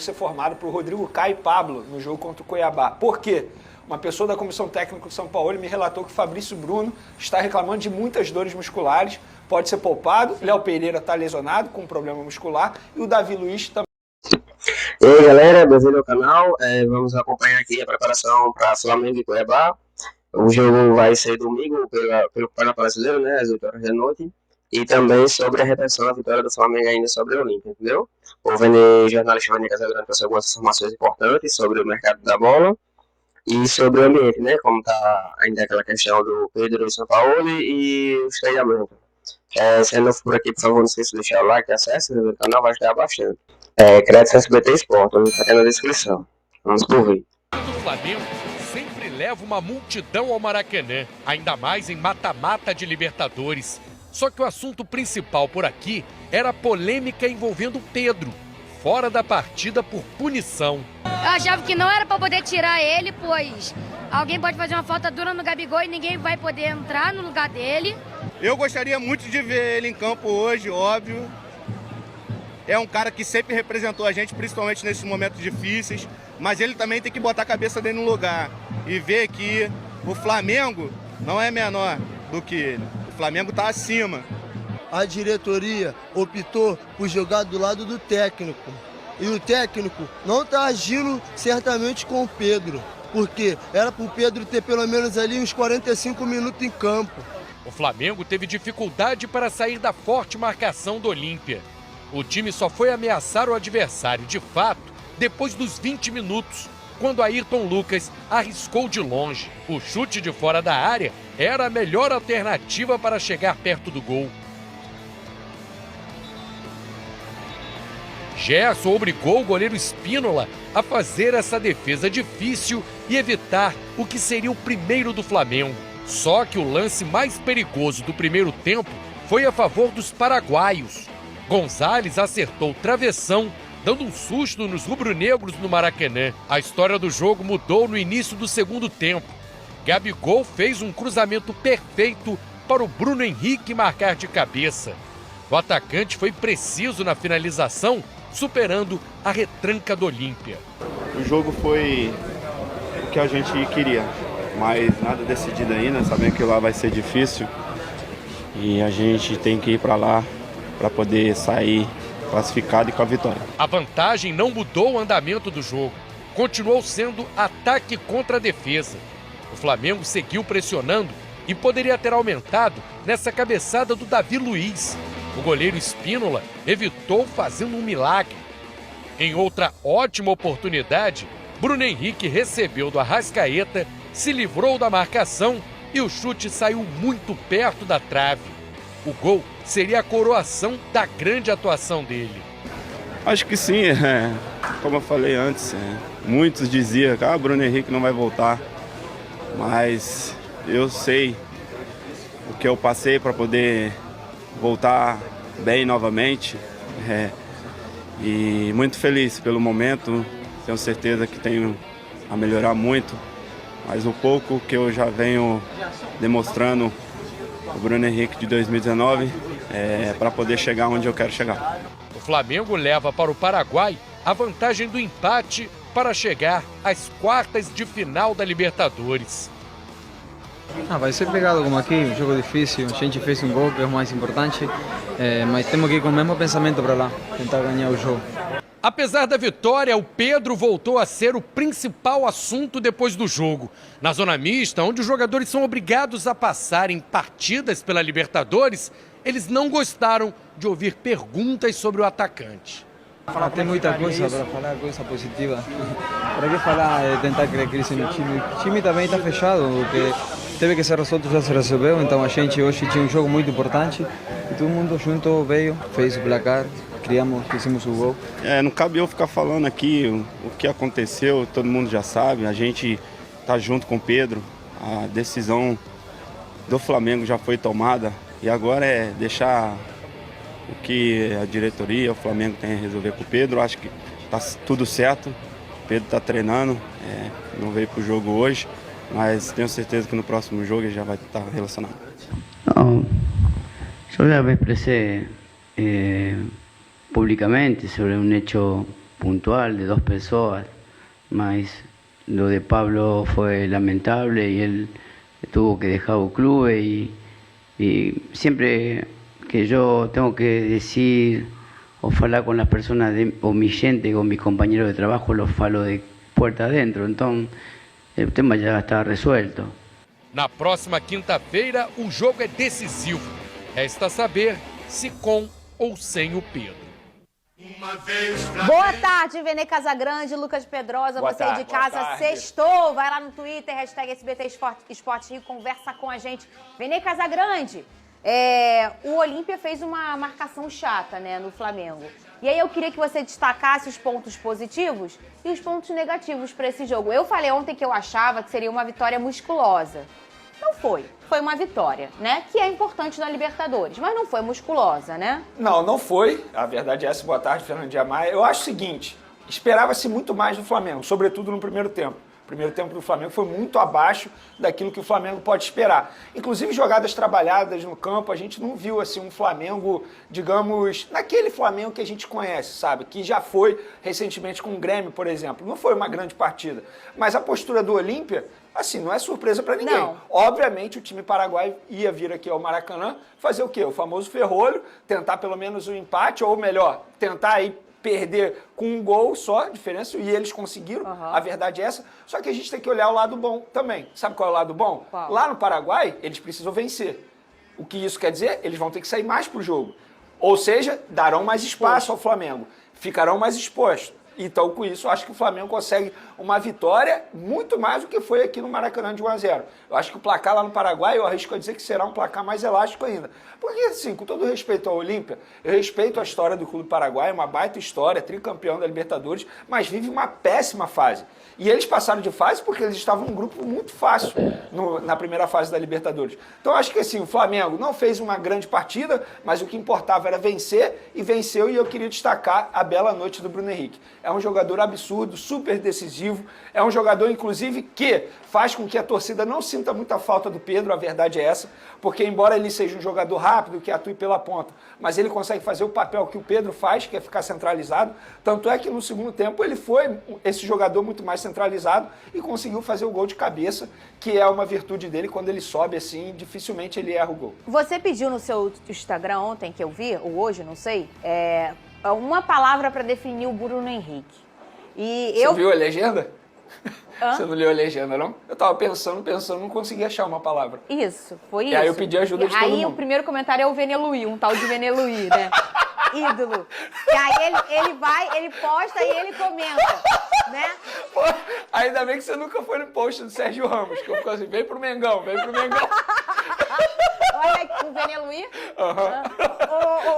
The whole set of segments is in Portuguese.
ser formado por Rodrigo Caio e Pablo no jogo contra o Cuiabá. Por quê? Uma pessoa da comissão técnica do São Paulo me relatou que o Fabrício Bruno está reclamando de muitas dores musculares, pode ser poupado. Léo Pereira está lesionado com um problema muscular e o Davi Luiz também. E aí galera, bem-vindo ao canal. Vamos acompanhar aqui a preparação para Flamengo e Cuiabá. O jogo vai ser domingo pelo Campeonato Brasileiro, né, às 8 horas da noite. E também sobre a retenção da vitória do Flamengo ainda sobre a Olímpia, entendeu? O jornalista Vene Casagrande trouxe algumas informações importantes sobre o mercado da bola e sobre o ambiente, né? Como está ainda aquela questão do Pedro e São Paulo e os treinamentos. Se é novo por aqui, por favor, não esqueça de deixar o like, acesse o canal, vai ajudar bastante. Crédito SBT Sport, está aqui na descrição. Vamos por vídeo. O Flamengo sempre leva uma multidão ao Maracanã, ainda mais em mata-mata de Libertadores. Só que o assunto principal por aqui era a polêmica envolvendo Pedro, fora da partida por punição. Eu achava que não era para poder tirar ele, pois alguém pode fazer uma falta dura no Gabigol e ninguém vai poder entrar no lugar dele. Eu gostaria muito de ver ele em campo hoje, óbvio. É um cara que sempre representou a gente, principalmente nesses momentos difíceis, mas ele também tem que botar a cabeça dele no lugar e ver que o Flamengo não é menor do que ele. O Flamengo está acima. A diretoria optou por jogar do lado do técnico. E o técnico não está agindo certamente com o Pedro, porque era para o Pedro ter pelo menos ali uns 45 minutos em campo. O Flamengo teve dificuldade para sair da forte marcação do Olímpia. O time só foi ameaçar o adversário, de fato, depois dos 20 minutos, quando Ayrton Lucas arriscou de longe. O chute de fora da área era a melhor alternativa para chegar perto do gol. Gerson obrigou o goleiro Spínola a fazer essa defesa difícil e evitar o que seria o primeiro do Flamengo. Só que o lance mais perigoso do primeiro tempo foi a favor dos paraguaios. Gonzalez acertou o travessão, dando um susto nos rubro-negros no Maracanã. A história do jogo mudou no início do segundo tempo. Gabigol fez um cruzamento perfeito para o Bruno Henrique marcar de cabeça. O atacante foi preciso na finalização, superando a retranca do Olímpia. O jogo foi o que a gente queria, mas nada decidido ainda, sabendo que lá vai ser difícil. E a gente tem que ir para lá para poder sair classificado e com a vitória. A vantagem não mudou o andamento do jogo. Continuou sendo ataque contra a defesa. O Flamengo seguiu pressionando e poderia ter aumentado nessa cabeçada do Davi Luiz. O goleiro Spínola evitou fazendo um milagre. Em outra ótima oportunidade, Bruno Henrique recebeu do Arrascaeta, se livrou da marcação e o chute saiu muito perto da trave. O gol seria a coroação da grande atuação dele. Acho que sim, como eu falei antes, muitos diziam que Bruno Henrique não vai voltar, mas eu sei o que eu passei para poder voltar bem novamente, e muito feliz pelo momento, tenho certeza que tenho a melhorar muito, mas o pouco que eu já venho demonstrando o Bruno Henrique de 2019 para poder chegar onde eu quero chegar. O Flamengo leva para o Paraguai a vantagem do empate para chegar às quartas de final da Libertadores. Vai ser pegado como aqui, um jogo difícil, a gente fez um gol que é o mais importante, mas temos que ir com o mesmo pensamento para lá, tentar ganhar o jogo. Apesar da vitória, o Pedro voltou a ser o principal assunto depois do jogo. Na zona mista, onde os jogadores são obrigados a passarem partidas pela Libertadores, eles não gostaram de ouvir perguntas sobre o atacante. Tem muita coisa para falar, coisa positiva. Para que falar, tentar criar crise no time? O time também está fechado, porque teve que ser resolto, já se resolveu, então a gente hoje tinha um jogo muito importante e todo mundo junto veio, fez o placar, fizemos o gol. Não cabe eu ficar falando aqui o que aconteceu, todo mundo já sabe, a gente está junto com o Pedro, a decisão do Flamengo já foi tomada e agora é deixar o que a diretoria, o Flamengo tem a resolver com o Pedro. Acho que está tudo certo, o Pedro está treinando, não veio para o jogo hoje, mas tenho certeza que no próximo jogo ele já vai estar relacionado. Não, eu já me expressei públicamente sobre um hecho puntual de 2 pessoas, mas lo de Pablo fue lamentable y él tuvo que dejar el club y siempre que yo tengo que decir o falar con las personas o mi gente, con mis compañeros de trabajo, los falo de puerta adentro, entonces el tema já está resuelto. Na próxima quinta-feira, o jogo é decisivo. Resta saber se com ou sem o Pedro. Boa tarde, Vene Casagrande, Lucas Pedrosa, Boa você tarde, aí de casa, boa tarde. sextou, vai lá no Twitter, hashtag SBT Esporte Rio, conversa com a gente. Vene Casagrande, o Olímpia fez uma marcação chata, né, no Flamengo. E aí eu queria que você destacasse os pontos positivos e os pontos negativos para esse jogo. Eu falei ontem que eu achava que seria uma vitória musculosa. Não foi. Foi uma vitória, né? Que é importante na Libertadores, mas não foi musculosa, né? Não foi. A verdade é essa. Boa tarde, Fernando Diamar. Eu acho o seguinte, esperava-se muito mais do Flamengo, sobretudo no primeiro tempo. O primeiro tempo do Flamengo foi muito abaixo daquilo que o Flamengo pode esperar. Inclusive, jogadas trabalhadas no campo, a gente não viu assim um Flamengo, digamos, naquele Flamengo que a gente conhece, sabe? Que já foi recentemente com o Grêmio, por exemplo. Não foi uma grande partida. Mas a postura do Olímpia, assim, não é surpresa para ninguém. Não. Obviamente, o time paraguaio ia vir aqui ao Maracanã fazer o quê? O famoso ferrolho, tentar pelo menos um empate, ou melhor, tentar aí perder com um gol só, diferença, e eles conseguiram, a verdade é essa. Só que a gente tem que olhar o lado bom também. Sabe qual é o lado bom? Qual? Lá no Paraguai, eles precisam vencer. O que isso quer dizer? Eles vão ter que sair mais pro jogo. Ou seja, darão mais espaço ao Flamengo. Ficarão mais expostos. Então, com isso, eu acho que o Flamengo consegue uma vitória muito mais do que foi aqui no Maracanã de 1-0. Eu acho que o placar lá no Paraguai, eu arrisco a dizer que será um placar mais elástico ainda. Porque, assim, com todo respeito ao Olímpia, eu respeito a história do Clube Paraguai, uma baita história, tricampeão da Libertadores, mas vive uma péssima fase. E eles passaram de fase porque eles estavam num grupo muito fácil na primeira fase da Libertadores. Então, eu acho que, assim, o Flamengo não fez uma grande partida, mas o que importava era vencer, e venceu, e eu queria destacar a bela noite do Bruno Henrique. É um jogador absurdo, super decisivo, é um jogador, inclusive, que faz com que a torcida não sinta muita falta do Pedro, a verdade é essa, porque embora ele seja um jogador rápido, que atue pela ponta, mas ele consegue fazer o papel que o Pedro faz, que é ficar centralizado, tanto é que no segundo tempo ele foi esse jogador muito mais centralizado e conseguiu fazer o gol de cabeça, que é uma virtude dele, quando ele sobe assim, dificilmente ele erra o gol. Você pediu no seu Instagram ontem, que eu vi, ou hoje, não sei, uma palavra para definir o Bruno Henrique. E Você viu a legenda? Você não leu a legenda, não? Eu tava pensando, não conseguia achar uma palavra. Isso, foi isso. E aí eu pedi ajuda de todo mundo. Aí o primeiro comentário é o Veneluí, um tal de Veneluí, né? Ídolo. E aí ele posta e ele comenta, né? Pô, ainda bem que você nunca foi no post do Sérgio Ramos, que eu fico assim, vem pro Mengão, vem pro Mengão. Olha aqui, o Veneluí.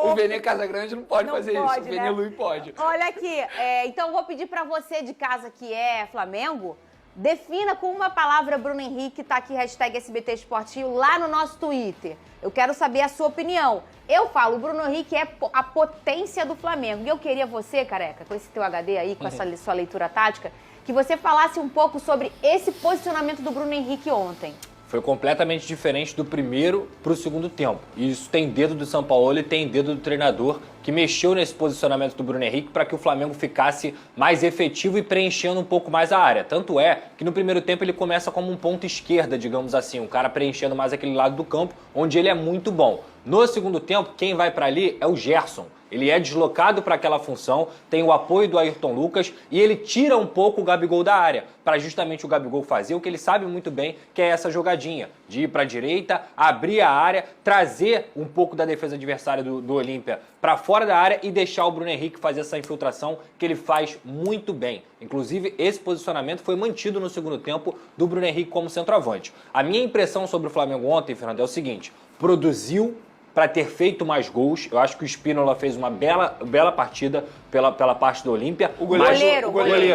O Vene Casagrande não pode fazer isso, o Veneluí pode. Olha aqui, então eu vou pedir pra você de casa que é Flamengo, defina com uma palavra Bruno Henrique, tá aqui, hashtag SBT Esporte Rio, lá no nosso Twitter. Eu quero saber a sua opinião. Eu falo, o Bruno Henrique é a potência do Flamengo. E eu queria você, Careca, com esse teu HD aí, com essa sua leitura tática, que você falasse um pouco sobre esse posicionamento do Bruno Henrique ontem. Foi completamente diferente do primeiro para o segundo tempo. E isso tem dedo do Sampaoli e tem dedo do treinador, que mexeu nesse posicionamento do Bruno Henrique para que o Flamengo ficasse mais efetivo e preenchendo um pouco mais a área. Tanto é que no primeiro tempo ele começa como um ponto esquerda, digamos assim, um cara preenchendo mais aquele lado do campo, onde ele é muito bom. No segundo tempo, quem vai para ali é o Gerson. Ele é deslocado para aquela função, tem o apoio do Ayrton Lucas e ele tira um pouco o Gabigol da área, para justamente o Gabigol fazer o que ele sabe muito bem, que é essa jogadinha, de ir para a direita, abrir a área, trazer um pouco da defesa adversária do Olímpia para fora da área e deixar o Bruno Henrique fazer essa infiltração que ele faz muito bem. Inclusive, esse posicionamento foi mantido no segundo tempo do Bruno Henrique como centroavante. A minha impressão sobre o Flamengo ontem, Fernando, é o seguinte: produziu para ter feito mais gols. Eu acho que o Spínola fez uma bela partida pela parte do Olímpia. O goleiro,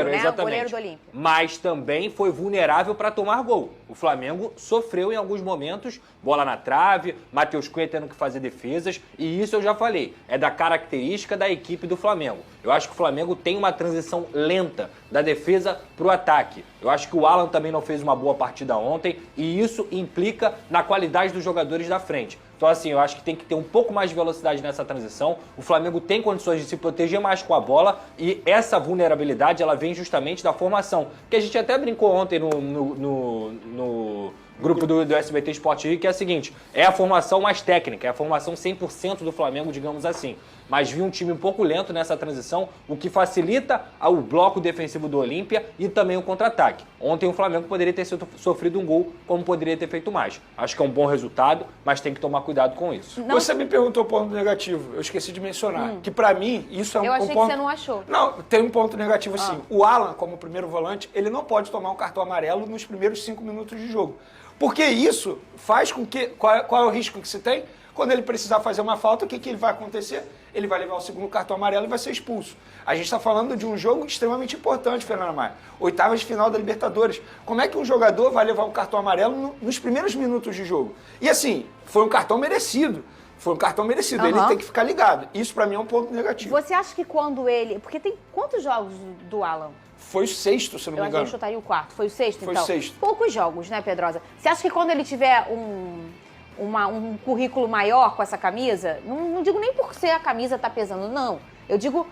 né? Exatamente. O goleiro do Olímpia. Mas também foi vulnerável para tomar gol. O Flamengo sofreu em alguns momentos, bola na trave, Matheus Cunha tendo que fazer defesas, e isso eu já falei, é da característica da equipe do Flamengo. Eu acho que o Flamengo tem uma transição lenta da defesa para o ataque. Eu acho que o Alan também não fez uma boa partida ontem, e isso implica na qualidade dos jogadores da frente. Então, assim, eu acho que tem que ter um pouco mais de velocidade nessa transição. O Flamengo tem condições de se proteger mais com a bola e essa vulnerabilidade, ela vem justamente da formação. Que a gente até brincou ontem no grupo do SBT Sport Rio, que é a seguinte, é a formação mais técnica, é a formação 100% do Flamengo, digamos assim. Mas vi um time um pouco lento nessa transição, o que facilita o bloco defensivo do Olímpia e também o contra-ataque. Ontem o Flamengo poderia ter sofrido um gol, como poderia ter feito mais. Acho que é um bom resultado, mas tem que tomar cuidado com isso. Não. Você me perguntou o ponto negativo, eu esqueci de mencionar, que pra mim isso é um ponto... Eu achei que você não achou. Não, tem um ponto negativo assim. O Alan, como primeiro volante, ele não pode tomar um cartão amarelo nos primeiros 5 minutos de jogo. Porque isso faz com que... Qual é o risco que se tem? Quando ele precisar fazer uma falta, o que ele vai acontecer? Ele vai levar o segundo cartão amarelo e vai ser expulso. A gente está falando de um jogo extremamente importante, Fernando Maia. Oitavas de final da Libertadores. Como é que um jogador vai levar um cartão amarelo nos primeiros minutos de jogo? E assim, foi um cartão merecido. Foi um cartão merecido. Ele tem que ficar ligado. Isso para mim é um ponto negativo. Você acha que quando ele... Porque tem quantos jogos do Alan? Foi o 6º, se não me engano. Eu chutaria o 4º. Foi o 6º, então? Foi o 6º. Poucos jogos, né, Pedrosa? Você acha que quando ele tiver um currículo maior com essa camisa, não digo nem por ser a camisa tá pesando, não. Eu digo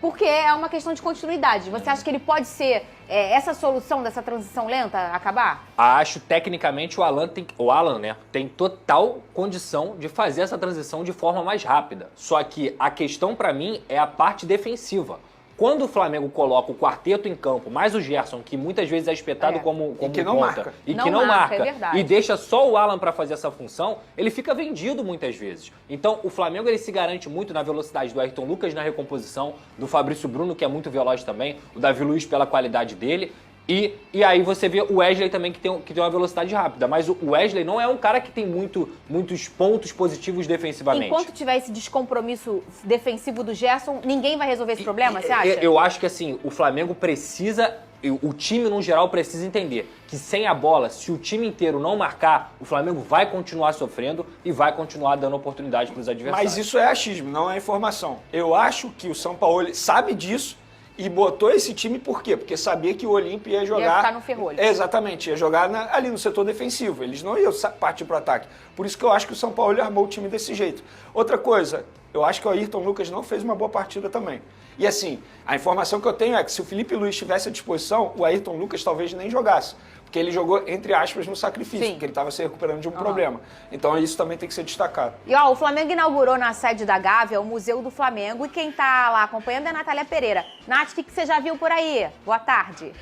porque é uma questão de continuidade. Você acha que ele pode ser essa solução dessa transição lenta acabar? Acho, tecnicamente, o Alan, né, tem total condição de fazer essa transição de forma mais rápida. Só que a questão, para mim, é a parte defensiva. Quando o Flamengo coloca o quarteto em campo, mais o Gerson, que muitas vezes é espetado como e que não ponta, marca. E que não marca, é verdade. E deixa só o Alan para fazer essa função, ele fica vendido muitas vezes. Então, o Flamengo ele se garante muito na velocidade do Ayrton Lucas na recomposição, do Fabrício Bruno, que é muito veloz também, o Davi Luiz pela qualidade dele. E aí você vê o Wesley também que tem uma velocidade rápida. Mas o Wesley não é um cara que tem muitos pontos positivos defensivamente. Enquanto tiver esse descompromisso defensivo do Gerson, ninguém vai resolver esse problema, você acha? Eu acho que assim, o Flamengo precisa, o time no geral precisa entender que sem a bola, se o time inteiro não marcar, o Flamengo vai continuar sofrendo e vai continuar dando oportunidade para os adversários. Mas isso é achismo, não é informação. Eu acho que o São Paulo sabe disso. E botou esse time por quê? Porque sabia que o Olímpia ia jogar... Ia ficar no ferrolho. Exatamente, ia jogar ali no setor defensivo. Eles não iam partir para o ataque. Por isso que eu acho que o São Paulo armou o time desse jeito. Outra coisa, eu acho que o Ayrton Lucas não fez uma boa partida também. E assim, a informação que eu tenho é que se o Felipe Luiz estivesse à disposição, o Ayrton Lucas talvez nem jogasse. Porque ele jogou, entre aspas, no sacrifício, porque ele estava se recuperando de um problema. Então isso também tem que ser destacado. E ó, o Flamengo inaugurou na sede da Gávea o Museu do Flamengo e quem tá lá acompanhando é a Natália Pereira. Nath, o que você já viu por aí? Boa tarde.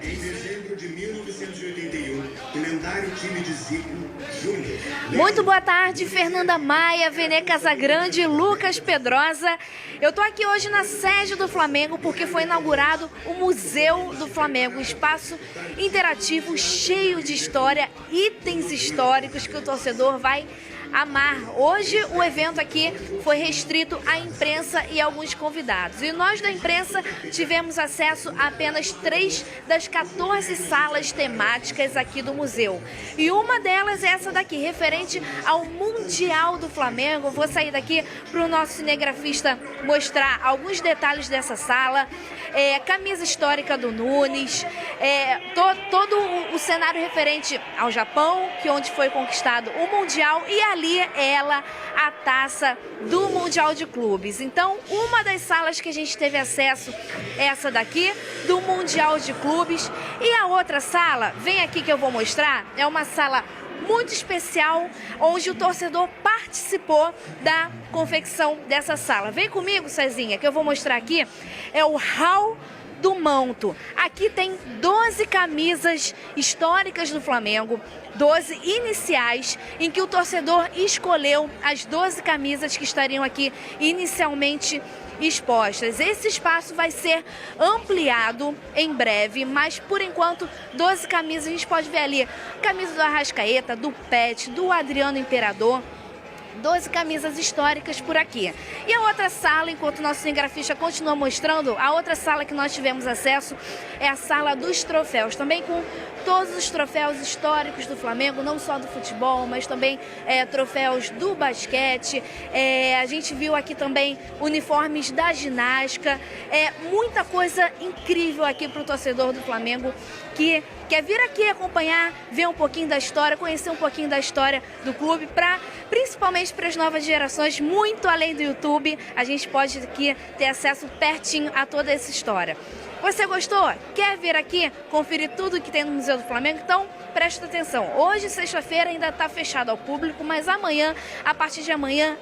Em dezembro de 1981, o lendário time de Zico Júnior. Muito boa tarde, Fernanda Maia, Vene Casagrande, Lucas Pedrosa. Eu tô aqui hoje na sede do Flamengo porque foi inaugurado o Museu do Flamengo, um espaço interativo cheio de história, itens históricos que o torcedor vai amar. Hoje o evento aqui foi restrito à imprensa e alguns convidados. E nós da imprensa tivemos acesso a apenas 3 das 14 salas temáticas aqui do museu. E uma delas é essa daqui, referente ao Mundial do Flamengo. Vou sair daqui para o nosso cinegrafista mostrar alguns detalhes dessa sala. Camisa histórica do Nunes, todo o cenário referente ao Japão, onde foi conquistado o Mundial, e ali ela, a taça do Mundial de Clubes. Então, uma das salas que a gente teve acesso é essa daqui, do Mundial de Clubes. E a outra sala, vem aqui que eu vou mostrar, é uma sala muito especial, onde o torcedor participou da confecção dessa sala. Vem comigo, Cezinha, que eu vou mostrar aqui. É o hall do manto. Aqui tem 12 camisas históricas do Flamengo, 12 iniciais, em que o torcedor escolheu as 12 camisas que estariam aqui inicialmente expostas. Esse espaço vai ser ampliado em breve, mas por enquanto 12 camisas. A gente pode ver ali camisa do Arrascaeta, do Pet, do Adriano Imperador. 12 camisas históricas por aqui. E a outra sala, enquanto o nosso cinegrafista continua mostrando, a outra sala que nós tivemos acesso é a sala dos troféus, também com todos os troféus históricos do Flamengo, não só do futebol, mas também troféus do basquete. A gente viu aqui também uniformes da ginástica, muita coisa incrível aqui para o torcedor do Flamengo que quer vir aqui acompanhar, ver um pouquinho da história, conhecer um pouquinho da história do clube, principalmente para as novas gerações, muito além do YouTube, a gente pode aqui ter acesso pertinho a toda essa história. Você gostou? Quer vir aqui conferir tudo que tem no Museu do Flamengo? Então presta atenção. Hoje, sexta-feira, ainda está fechado ao público, mas amanhã, a partir de amanhã,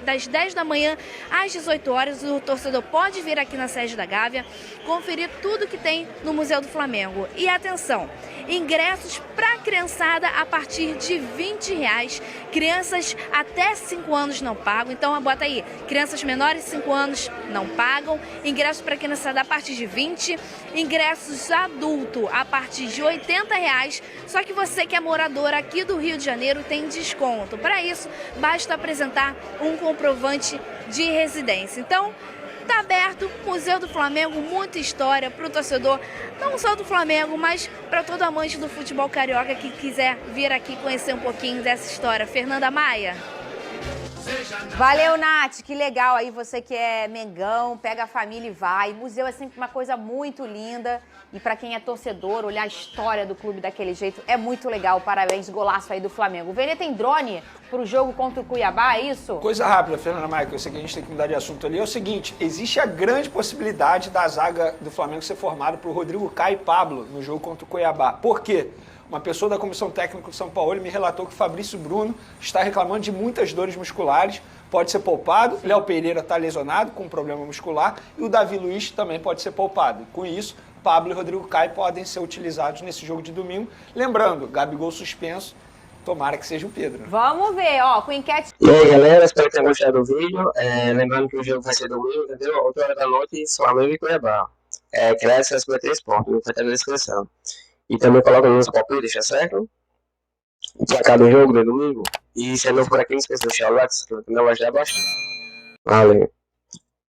das 10 da manhã às 18 horas, o torcedor pode vir aqui na sede da Gávea conferir tudo que tem no Museu do Flamengo. E atenção, ingressos para criançada a partir de R$20. Crianças até 5 anos não pagam. Então, bota aí, crianças menores de 5 anos não pagam. Ingressos para criançada a partir de 20. Ingressos adulto a partir de R$80. Só que você que é morador aqui do Rio de Janeiro tem desconto. Para isso, basta apresentar um comprovante de residência. Então, está aberto, Museu do Flamengo, muita história para o torcedor, não só do Flamengo, mas para todo amante do futebol carioca que quiser vir aqui conhecer um pouquinho dessa história. Fernanda Maia. Valeu, Nath, que legal aí, você que é Mengão, pega a família e vai. Museu é sempre uma coisa muito linda e para quem é torcedor, olhar a história do clube daquele jeito é muito legal. Parabéns, golaço aí do Flamengo. O Vene tem drone pro jogo contra o Cuiabá, é isso? Coisa rápida, Fernanda Maia, que eu sei que a gente tem que mudar de assunto ali, é o seguinte, existe a grande possibilidade da zaga do Flamengo ser formada por Rodrigo Caio e Pablo no jogo contra o Cuiabá. Por quê? Uma pessoa da comissão técnica do São Paulo me relatou que o Fabrício Bruno está reclamando de muitas dores musculares, pode ser poupado. Léo Pereira está lesionado com um problema muscular e o Davi Luiz também pode ser poupado. Com isso, Pablo e Rodrigo Caio podem ser utilizados nesse jogo de domingo. Lembrando, Gabigol suspenso, tomara que seja o Pedro. Vamos ver, ó, com enquete... E aí, galera, espero que tenham gostado do vídeo. Lembrando que o jogo vai ser domingo, entendeu? 8 horas da noite, Flamengo e Cuiabá. Cresce SBT Sport, vai estar na descrição. E também coloca no nosso palpite, tá certo? O placar do jogo de domingo. E se é novo por aqui, não esqueça de deixar o like, se não vai ajudar bastante. Valeu.